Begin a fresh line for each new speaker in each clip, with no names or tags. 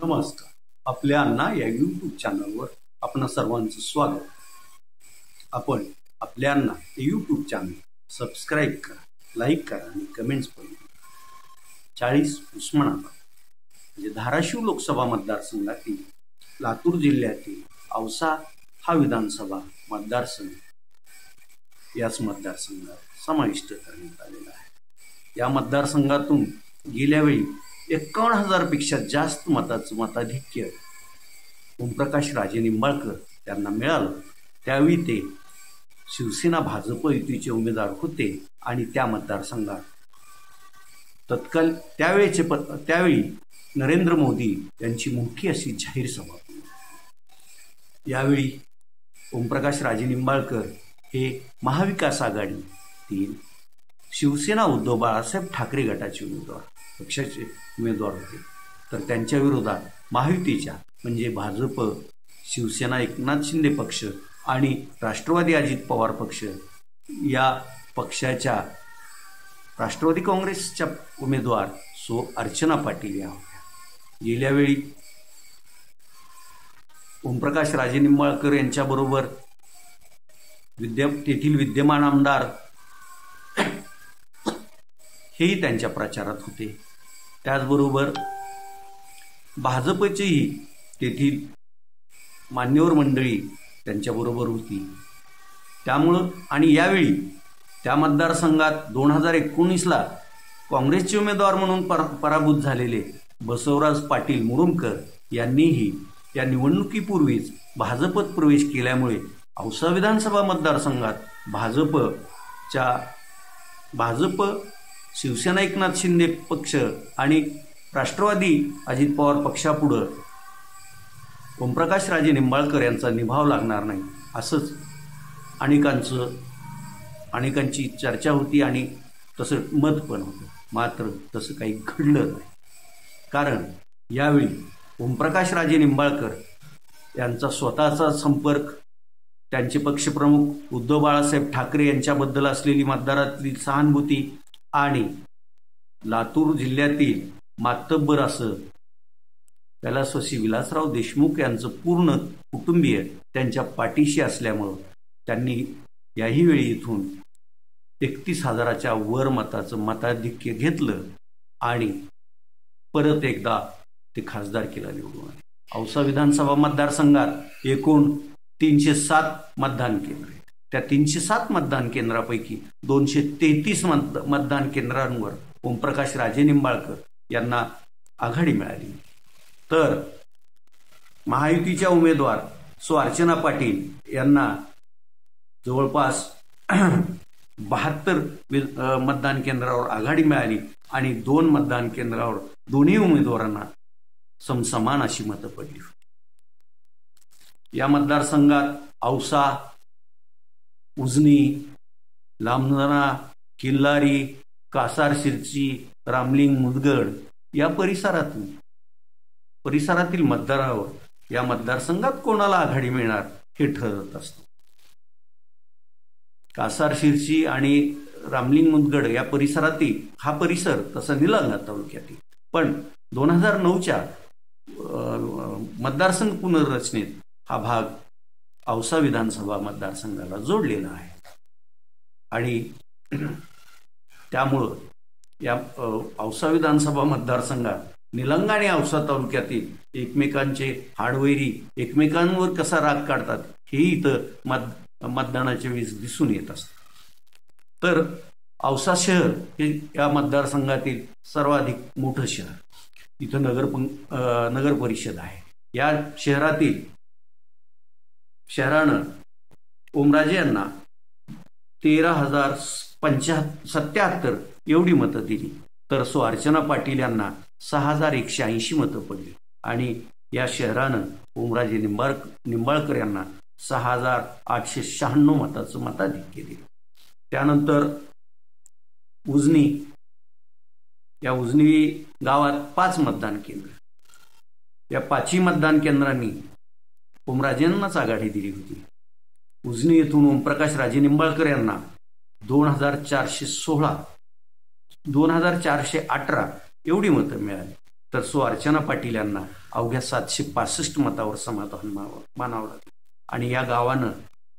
नमस्कार. आपल्या अण्णा या यूट्यूब चॅनलवर आपण सर्वांचं स्वागत. आपण आपल्या अण्णा हे यूट्यूब चॅनल सबस्क्राईब करा, लाईक करा आणि कमेंट्स पण. 40 उस्मानाबाद म्हणजे धाराशिव लोकसभा मतदारसंघातील लातूर जिल्ह्यातील औसा हा विधानसभा मतदारसंघ याच मतदारसंघात समाविष्ट करण्यात आलेला आहे. या मतदारसंघातून गेल्या वेळी 51,000 पेक्षा जास्त मताचं मताधिक्य ओमप्रकाश राजे निंबाळकर यांना मिळालं. त्यावेळी ते शिवसेना भाजप युतीचे उमेदवार होते आणि त्या मतदारसंघात त्यावेळी नरेंद्र मोदी यांची मोठी अशी जाहीर सभा होती. यावेळी ओमप्रकाश राजे निंबाळकर हे महाविकास आघाडीतील शिवसेना उद्धव बाळासाहेब ठाकरे गटाचे पक्षाचे उमेदवार होते. तर त्यांच्या विरोधात महायुतीच्या म्हणजे भाजप, शिवसेना एकनाथ शिंदे पक्ष आणि राष्ट्रवादी अजित पवार पक्ष या पक्षाच्या राष्ट्रवादी काँग्रेसच्या उमेदवार अर्चना पाटील या होत्या. गेल्या वेळी ओमप्रकाश राजे निंबाळकर यांच्याबरोबर तेथील विद्यमान आमदार हेही त्यांच्या प्रचारात होते. त्याचबरोबर भाजपचेही तेथील मान्यवर मंडळी त्यांच्याबरोबर होती. त्यामुळं आणि यावेळी त्या मतदारसंघात 2019ला काँग्रेसचे उमेदवार म्हणून पराभूत झालेले बसवराज पाटील मुरुमकर यांनीही या निवडणुकीपूर्वीच भाजपत प्रवेश केल्यामुळे औसा विधानसभा मतदारसंघात भाजप, शिवसेना एकनाथ शिंदे पक्ष आणि राष्ट्रवादी अजित पवार पक्षापुढं ओमप्रकाश राजे निंबाळकर यांचा निभाव लागणार नाही असंच अनेकांची चर्चा होती आणि तसं मत पण होतं. मात्र तसं काही घडलं नाही. कारण यावेळी ओमप्रकाश राजे निंबाळकर यांचा स्वतःचा संपर्क, त्यांचे पक्षप्रमुख उद्धव बाळासाहेब ठाकरे यांच्याबद्दल असलेली मतदारातील सहानुभूती आणि लातूर जिल्ह्यातील मातब्बर असं कैलासवासी विलासराव देशमुख यांचं पूर्ण कुटुंबीय त्यांच्या पाठीशी असल्यामुळं त्यांनी याही वेळी इथून 31,000च्या वर मताचं मताधिक्य घेतलं आणि परत एकदा ते खासदारकीला निवडून आले. औसा विधानसभा मतदारसंघात एकूण 307 मतदान केंद्र आहेत. त्या 307 मतदान केंद्रापैकी 233 मतदान केंद्रांवर ओमप्रकाश राजे निंबाळकर यांना आघाडी मिळाली. तर महायुतीच्या उमेदवार अर्चना पाटील यांना जवळपास 72 मतदान केंद्रावर आघाडी मिळाली आणि 2 मतदान केंद्रावर दोन्ही उमेदवारांना समसमान अशी मतं पडली. या मतदारसंघात औसा, उजनी, लांबणा, किल्लारी, कासार शिरची, रामलिंग, मुदगड या परिसरातील मतदारावर या मतदारसंघात कोणाला आघाडी मिळणार हे ठरत असतं. कासार शिरची आणि रामलिंग मुदगड या परिसरातील हा परिसर तसा निलंगा तालुक्यातील, पण 2009च्या मतदारसंघ पुनर्रचनेत हा भाग औसा विधानसभा मतदारसंघाला जोडलेला आहे आणि त्यामुळं या औसा विधानसभा मतदारसंघात निलंगा आणि औसा तालुक्यातील एकमेकांचे हाडवैरी एकमेकांवर कसा राग काढतात हे इथं मतदानाच्या वेळेस दिसून येत असतं. तर औसा शहर हे या मतदारसंघातील सर्वाधिक मोठं शहर. इथं नगर परिषद आहे. या शहरानं ओमराजे यांना 13,077 एवढी मतं दिली. तर अर्चना पाटील यांना 6,180 मतं पडली आणि या शहरानं ओमराजे निंबाळकर यांना 6,896 मताचं मताधिक्य दिलं. त्यानंतर उजनी गावात 5 मतदान केंद्र. या 5ही मतदान केंद्रांनी ओमराजेंनाच आघाडी दिली होती. उजनी येथून ओमप्रकाश राजे निंबाळकर यांना 2,418 एवढी मतं मिळाली. तर अर्चना पाटील यांना अवघ्या 765 मतावर समाधान मानावं लागलं आणि या गावानं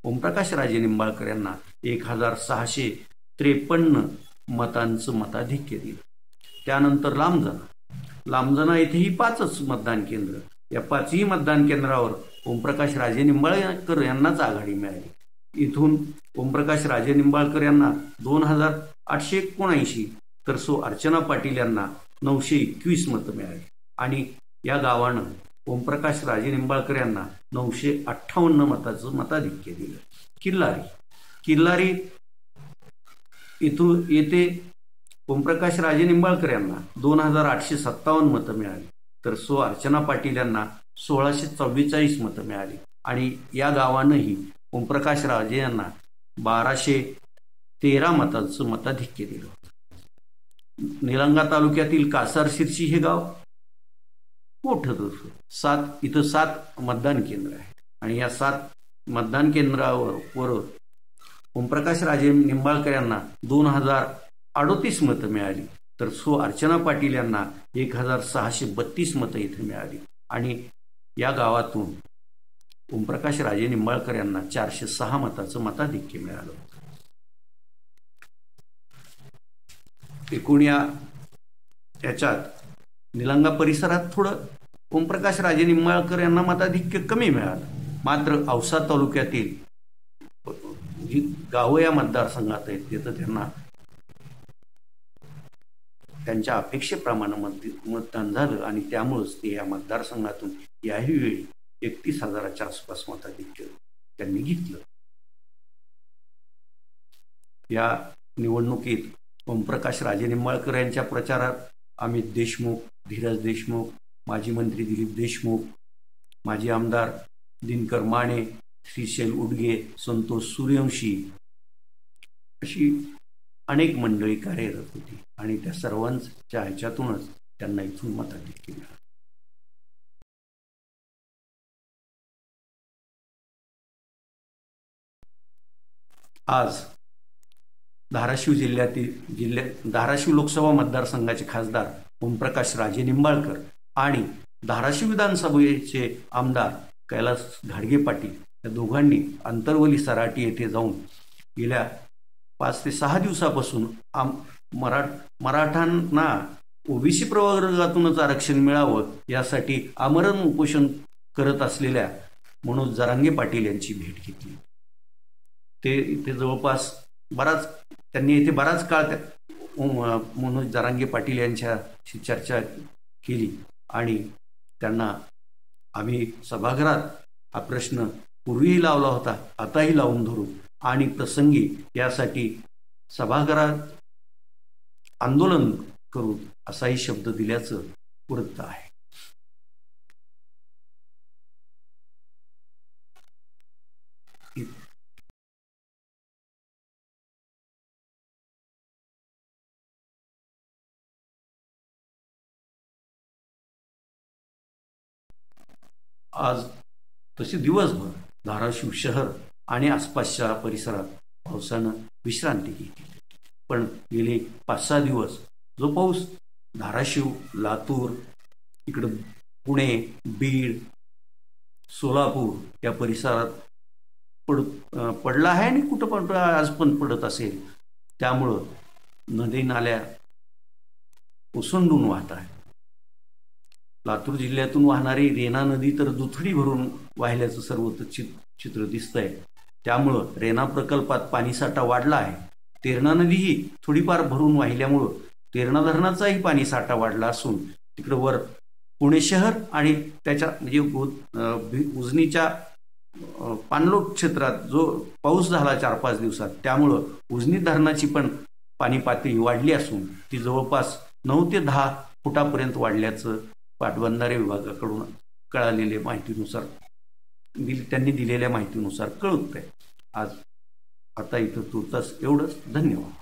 ओमप्रकाश राजे निंबाळकर यांना 1653 मतांचं मताधिक्य दिलं. त्यानंतर लांबजना येथेही 5च मतदान केंद्र. या 5ही मतदान केंद्रावर ओमप्रकाश राजे निंबाळकर यांनाच आघाडी मिळाली. इथून ओमप्रकाश राजे निंबाळकर यांना 2879 तर सो अर्चना पाटील यांना 921 मतं मिळाली आणि या गावानं ओमप्रकाश राजे निंबाळकर यांना 958 मताचं मताधिक्य दिलं. किल्लारी येथे ओमप्रकाश राजे निंबाळकर यांना 2857 मतं मिळाली तर सो अर्चना पाटील यांना 1644 मतं मिळाली आणि या गावानंही ओमप्रकाश राजे यांना 1213 मतांचं मताधिक्य दिलं. निलंगा तालुक्यातील कासारशिरसी हे गाव मोठं इथं 7 मतदान केंद्र आहेत आणि या 7 मतदान केंद्रावर ओमप्रकाश राजे निंबाळकर यांना 2038 मतं मिळाली तर सो अर्चना पाटील यांना 1632 मतं इथे मिळाली आणि या गावातून ओमप्रकाश राजे निंबाळकर यांना 406 मताचं मताधिक्य मिळालं. एकूण याच्यात निलंगा परिसरात थोडं ओमप्रकाश राजे निंबाळकर यांना मताधिक्य कमी मिळालं. मात्र औसा तालुक्यातील जी गावं या मतदारसंघात आहेत तिथं त्यांना त्यांच्या अपेक्षेप्रमाणे मतदान झालं आणि त्यामुळेच ते या मतदारसंघातून याही वेळी 31,000च्या आसपास मताधिक्य त्यांनी घेतलं. या निवडणुकीत ओमप्रकाश राजे निंबाळकर यांच्या प्रचारात अमित देशमुख, धीरज देशमुख, माजी मंत्री दिलीप देशमुख, माजी आमदार दिनकर माने, श्रीशैल उडगे, संतोष सूर्यवंशी अशी अनेक मंडळी कार्यरत होती आणि त्या सर्वांच्या ह्याच्यातूनच त्यांना इथून मताधिक्य मिळालं. आज धाराशिव लोकसभा मतदारसंघाचे खासदार ओमप्रकाश राजे निंबाळकर आणि धाराशिव विधानसभेचे आमदार कैलास घाडगे पाटील या दोघांनी अंतरवली सराटी येथे जाऊन गेल्या 5 ते 6 दिवसापासून मराठांना ओबीसी प्रवर्गातूनच आरक्षण मिळावं यासाठी आमरण उपोषण करत असलेल्या मनोज जरांगे पाटील यांची भेट घेतली. ते इथे जवळपास त्यांनी बराच काळ मनोज जरांगे पाटील यांच्याशी चर्चा केली आणि त्यांना आम्ही सभागृहात हा प्रश्न पूर्वीही लावला होता, आताही लावून धरू आणि प्रसंगी यासाठी सभागृहात आंदोलन करू असाही शब्द दिल्याचं वृत्त आहे. आज तसे दिवसभर धाराशिव शहर आणि आसपासच्या परिसरात पावसानं विश्रांती घेतली. पण गेले 5-6 दिवस जो पाऊस धाराशिव, लातूर, इकडं पुणे, बीड, सोलापूर या परिसरात पडला आहे आणि कुठं पण आज पण पडत असेल, त्यामुळं नदी नाल्या ओसंडून वाहत आहे. लातूर जिल्ह्यातून वाहणारी रेणा नदी तर दुथडी भरून वाहिल्याचं सर्वत्र चित्र दिसतंय. त्यामुळं रेणा प्रकल्पात पाणीसाठा वाढला आहे. तेरणा नदीही थोडीफार भरून वाहिल्यामुळं तेरणा धरणाचाही पाणीसाठा वाढला असून तिकडं वर पुणे शहर आणि त्याच्या म्हणजे उजनीच्या पाणलोट क्षेत्रात जो पाऊस झाला 4-5 दिवसात त्यामुळं उजनी धरणाची पण पाणी पातळी वाढली असून ती जवळपास 9 ते 10 फुटापर्यंत वाढल्याचं पाटबंधारे विभागाकडून कळालेल्या माहितीनुसार त्यांनी दिलेल्या माहितीनुसार कळत आहे. आता इथं तुर्तास एवढंच. धन्यवाद.